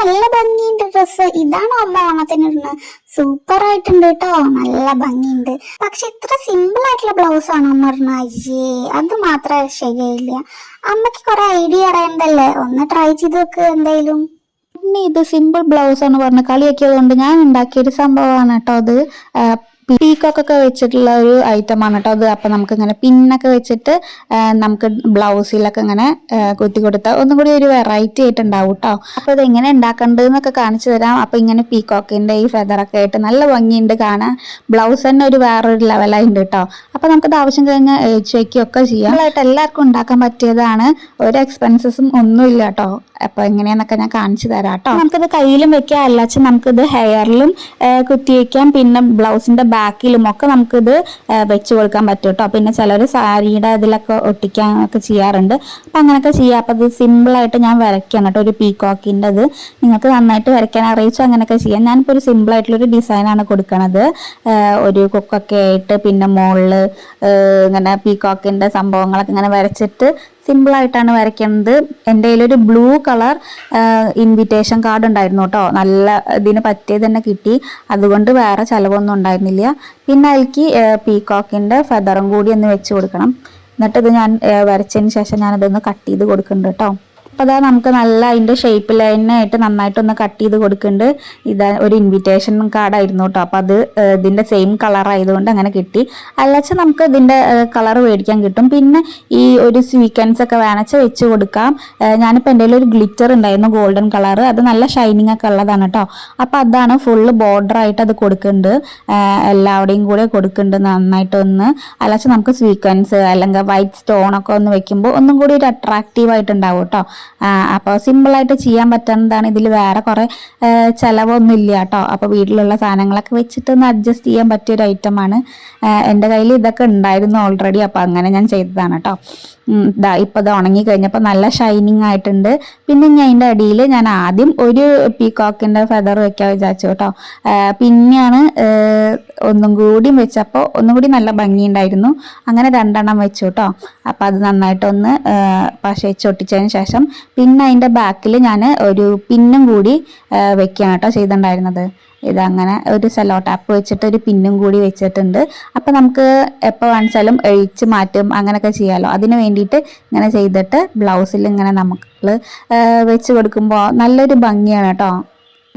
നല്ല ഭംഗിയുണ്ട് ഡ്രസ്സ്. ഇതാണോ അമ്മ ഓണത്തിന് ഇടുന്നത്? സൂപ്പർ ആയിട്ടുണ്ട് കേട്ടോ, നല്ല ഭംഗിയുണ്ട്. പക്ഷെ ഇത്ര സിമ്പിൾ ആയിട്ടുള്ള ബ്ലൗസ് ആണോ അമ്മ ഇടുന്നത്? അയ്യേ, അത് മാത്രമേ ശരിയായില്ല. അമ്മക്ക് കുറെ ഐഡിയ അറിയണ്ടല്ലേ, ഒന്ന് ട്രൈ ചെയ്ത് നോക്ക് എന്തായാലും. പിന്നെ ഇത് സിമ്പിൾ ബ്ലൗസ് ആണ് പറഞ്ഞ് കളിയാക്കിയത് കൊണ്ട് ഞാൻ ഉണ്ടാക്കിയൊരു സംഭവമാണ് കേട്ടോ അത്. പീക്കോക്കൊക്കെ വെച്ചിട്ടുള്ള ഒരു ഐറ്റം ആണ് കേട്ടോ അത്. അപ്പം നമുക്ക് ഇങ്ങനെ പിന്നൊക്കെ വെച്ചിട്ട് നമുക്ക് ബ്ലൗസിലൊക്കെ ഇങ്ങനെ കുത്തി കൊടുത്താൽ ഒന്നും കൂടി ഒരു വെറൈറ്റി ആയിട്ട് ഉണ്ടാവും കേട്ടോ. അപ്പോൾ ഇത് എങ്ങനെ ഉണ്ടാക്കേണ്ടതെന്നൊക്കെ കാണിച്ചു തരാം. അപ്പോൾ ഇങ്ങനെ പീക്കോക്കിൻ്റെ ഈ ഫെദറൊക്കെ ആയിട്ട് നല്ല ഭംഗിയുണ്ട് കാണാൻ. ബ്ലൗസ് തന്നെ ഒരു വേറൊരു ലെവലായിട്ടുണ്ട് കേട്ടോ. അപ്പോൾ നമുക്കത് ആവശ്യം കഴിഞ്ഞാൽ വയ്ക്കുകയൊക്കെ ചെയ്യാം. നമ്മളായിട്ട് എല്ലാവർക്കും ഉണ്ടാക്കാൻ പറ്റിയതാണ്, ഒരു എക്സ്പെൻസസും ഒന്നുമില്ല കേട്ടോ. അപ്പോൾ എങ്ങനെയാന്നൊക്കെ ഞാൻ കാണിച്ചു തരാം കേട്ടോ. നമുക്കിത് കയ്യിലും വെക്കാം, അല്ലാച്ച നമുക്കിത് ഹെയറിലും കുത്തി വയ്ക്കാം, പിന്നെ ബ്ലൗസിൻ്റെ ബാക്കിലും ഒക്കെ നമുക്കിത് വെച്ച് കൊടുക്കാൻ പറ്റും കേട്ടോ. പിന്നെ ചിലർ സാരിയുടെ ഇതിലൊക്കെ ഒട്ടിക്കാനൊക്കെ ചെയ്യാറുണ്ട്. അപ്പം അങ്ങനെയൊക്കെ ചെയ്യാം. അപ്പം ഇത് സിമ്പിളായിട്ട് ഞാൻ വരയ്ക്കാം കേട്ടോ, ഒരു പീക്കോക്കിൻ്റെ ഇത്. നിങ്ങൾക്ക് നന്നായിട്ട് വരയ്ക്കാൻ അറിയിച്ചു അങ്ങനെയൊക്കെ ചെയ്യാം. ഞാനിപ്പോൾ ഒരു സിമ്പിളായിട്ടുള്ളൊരു ഡിസൈനാണ് കൊടുക്കണത്. ഒരു കൊക്കൊക്കെ ആയിട്ട് പിന്നെ മുകളിൽ ഇങ്ങനെ പീക്കോക്കിൻ്റെ സംഭവങ്ങളൊക്കെ ഇങ്ങനെ വരച്ചിട്ട് സിമ്പിളായിട്ടാണ് വരയ്ക്കുന്നത്. എൻ്റെ കയ്യിലൊരു ബ്ലൂ കളർ ഇൻവിറ്റേഷൻ കാർഡ് ഉണ്ടായിരുന്നു കേട്ടോ. നല്ല ഇതിന് പറ്റിയത് തന്നെ കിട്ടി, അതുകൊണ്ട് വേറെ ചിലവൊന്നും ഉണ്ടായിരുന്നില്ല. പിന്നെ അതിലേക്ക് പീക്കോക്കിൻ്റെ ഫെദറും കൂടി ഒന്ന് വെച്ച് കൊടുക്കണം. എന്നിട്ട് ഇത് ഞാൻ വരച്ചതിന് ശേഷം ഞാനതൊന്ന് കട്ട് ചെയ്ത് കൊടുക്കുന്നുണ്ട് കേട്ടോ. അപ്പോൾ അതാ നമുക്ക് നല്ല അതിൻ്റെ ഷേപ്പിൽ തന്നെയായിട്ട് നന്നായിട്ടൊന്ന് കട്ട് ചെയ്ത് കൊടുക്കുന്നുണ്ട്. ഇതാ ഒരു ഇൻവിറ്റേഷൻ കാർഡായിരുന്നു കേട്ടോ. അപ്പോൾ അത് ഇതിൻ്റെ സെയിം കളർ ആയതുകൊണ്ട് അങ്ങനെ കിട്ടി. അല്ലാച്ച നമുക്ക് ഇതിൻ്റെ കളർ മേടിക്കാൻ കിട്ടും. പിന്നെ ഈ ഒരു സ്വീക്വൻസ് ഒക്കെ വേണച്ച വെച്ച് കൊടുക്കാം. ഞാനിപ്പോൾ എൻ്റെ ഒരു ഗ്ലിറ്റർ ഉണ്ടായിരുന്നു ഗോൾഡൻ കളർ, അത് നല്ല ഷൈനിങ് ഒക്കെ ഉള്ളതാണ് കേട്ടോ. അപ്പോൾ അതാണ് ഫുള്ള് ബോർഡറായിട്ട് അത് കൊടുക്കുന്നുണ്ട്, എല്ലാവിടെയും കൂടെ കൊടുക്കുന്നുണ്ട് നന്നായിട്ടൊന്ന്. അല്ലാച്ച നമുക്ക് സ്വീക്വൻസ് അല്ലെങ്കിൽ വൈറ്റ് സ്റ്റോണൊക്കെ ഒന്ന് വെക്കുമ്പോൾ ഒന്നും കൂടി ഒരു അട്രാക്റ്റീവ് ആയിട്ടുണ്ടാവും കേട്ടോ. അപ്പോൾ സിമ്പിളായിട്ട് ചെയ്യാൻ പറ്റുന്നതാണ്. ഇതിൽ വേറെ കുറേ ചിലവൊന്നും ഇല്ല കേട്ടോ. അപ്പോൾ വീട്ടിലുള്ള സാധനങ്ങളൊക്കെ വെച്ചിട്ട് ഒന്ന് അഡ്ജസ്റ്റ് ചെയ്യാൻ പറ്റിയൊരു ഐറ്റമാണ്. എൻ്റെ കയ്യിൽ ഇതൊക്കെ ഉണ്ടായിരുന്നു ഓൾറെഡി, അപ്പോൾ അങ്ങനെ ഞാൻ ചെയ്തതാണ് കേട്ടോ. ഇപ്പോൾ ഇത് ഉണങ്ങി കഴിഞ്ഞപ്പോൾ നല്ല ഷൈനിങ് ആയിട്ടുണ്ട്. പിന്നെ ഞാൻ അതിൻ്റെ അടിയിൽ ഞാൻ ആദ്യം ഒരു പീക്കോക്കിൻ്റെ ഫെദർ വെക്കാൻ വിചാരിച്ചു കേട്ടോ. പിന്നെയാണ് ഒന്നും കൂടി വെച്ചപ്പോൾ ഒന്നും കൂടി നല്ല ഭംഗിയുണ്ടായിരുന്നു. അങ്ങനെ 2 വെച്ചു കേട്ടോ. അപ്പോൾ അത് നന്നായിട്ടൊന്ന് പശ ഒട്ടിച്ചതിന് ശേഷം പിന്നെ അതിൻ്റെ ബാക്കിൽ ഞാൻ ഒരു പിന്നും കൂടി വെക്കുകയാണ് കേട്ടോ ചെയ്തിട്ടുണ്ടായിരുന്നത്. ഇതങ്ങനെ ഒരു സെല്ലോ ടാപ്പ് വെച്ചിട്ട് ഒരു പിന്നും കൂടി വെച്ചിട്ടുണ്ട്. അപ്പം നമുക്ക് എപ്പോൾ വേണിച്ചാലും അഴിച്ച് മാറ്റും അങ്ങനെയൊക്കെ ചെയ്യാമല്ലോ. അതിന് വേണ്ടിയിട്ട് ഇങ്ങനെ ചെയ്തിട്ട് ബ്ലൗസിൽ ഇങ്ങനെ നമുക്ക് വെച്ച് കൊടുക്കുമ്പോൾ നല്ലൊരു ഭംഗിയാണ് കേട്ടോ.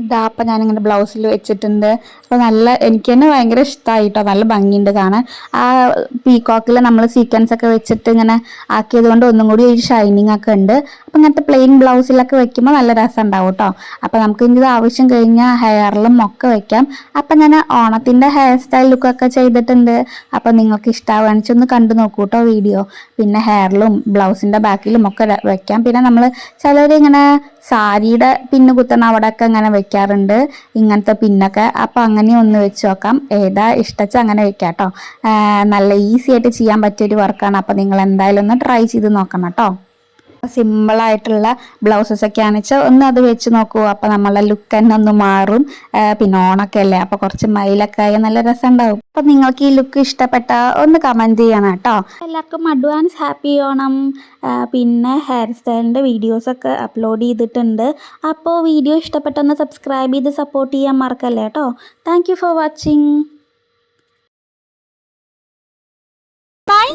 ഇതാ അപ്പം ഞാനിങ്ങനെ ബ്ലൗസിൽ വെച്ചിട്ടുണ്ട്. അപ്പോൾ എനിക്ക് തന്നെ ഭയങ്കര ഇഷ്ടമായി കേട്ടോ, നല്ല ഭംഗിയുണ്ട് കാണാൻ. ആ പീക്കോക്കിൽ നമ്മൾ സീക്വൻസ് ഒക്കെ വെച്ചിട്ട് ഇങ്ങനെ ആക്കിയത് കൊണ്ട് ഒന്നും കൂടി ഒരു ഷൈനിങ് ഒക്കെ ഉണ്ട്. അപ്പം ഇങ്ങനത്തെ പ്ലെയിൻ ബ്ലൗസിലൊക്കെ വെക്കുമ്പോൾ നല്ല രസം ഉണ്ടാവും കേട്ടോ. അപ്പം നമുക്ക് ഇത് ആവശ്യം കഴിഞ്ഞാൽ ഹെയറിലും ഒക്കെ വെക്കാം. അപ്പം ഞാൻ ഓണത്തിൻ്റെ ഹെയർ സ്റ്റൈൽ ലുക്കൊക്കെ ചെയ്തിട്ടുണ്ട്. അപ്പം നിങ്ങൾക്ക് ഇഷ്ടമാണെന്ന് ഒന്ന് കണ്ടു നോക്കൂ കേട്ടോ വീഡിയോ. പിന്നെ ഹെയറിലും ബ്ലൗസിൻ്റെ ബാക്കിലും ഒക്കെ വെക്കാം. പിന്നെ നമ്മൾ ചിലരിങ്ങനെ സാരിയുടെ പിന്ന് കുത്തണ അവിടെയൊക്കെ അങ്ങനെ വെക്കാറുണ്ട് ഇങ്ങനത്തെ പിന്നൊക്കെ. അപ്പം അങ്ങനെ ഒന്ന് വെച്ച് നോക്കാം, ഏതാ ഇഷ്ടച്ച അങ്ങനെ വെക്കാം കേട്ടോ. നല്ല ഈസി ആയിട്ട് ചെയ്യാൻ പറ്റിയൊരു വർക്കാണ്. അപ്പം നിങ്ങൾ എന്തായാലും ഒന്ന് ട്രൈ ചെയ്ത് നോക്കണം കേട്ടോ. സിമ്പിളായിട്ടുള്ള ബ്ലൗസസ് ഒക്കെ ആണെച്ചാൽ ഒന്ന് അത് വെച്ച് നോക്കൂ. അപ്പോൾ നമ്മളെ ലുക്ക് തന്നെ ഒന്ന് മാറും. പിന്നെ ഓണൊക്കെ അല്ലേ, അപ്പോൾ കുറച്ച് മയിലൊക്കെ ആയ നല്ല രസം ഉണ്ടാവും. അപ്പം നിങ്ങൾക്ക് ഈ ലുക്ക് ഇഷ്ടപ്പെട്ട ഒന്ന് കമൻറ്റ് ചെയ്യണം കേട്ടോ. എല്ലാവർക്കും അഡ്വാൻസ് ഹാപ്പി ഓണം. പിന്നെ ഹെയർ സ്റ്റൈലിൻ്റെ വീഡിയോസൊക്കെ അപ്ലോഡ് ചെയ്തിട്ടുണ്ട്. അപ്പോൾ വീഡിയോ ഇഷ്ടപ്പെട്ടൊന്ന് സബ്സ്ക്രൈബ് ചെയ്ത് സപ്പോർട്ട് ചെയ്യാൻ മറക്കല്ലേ കേട്ടോ. Thank you for watching. By.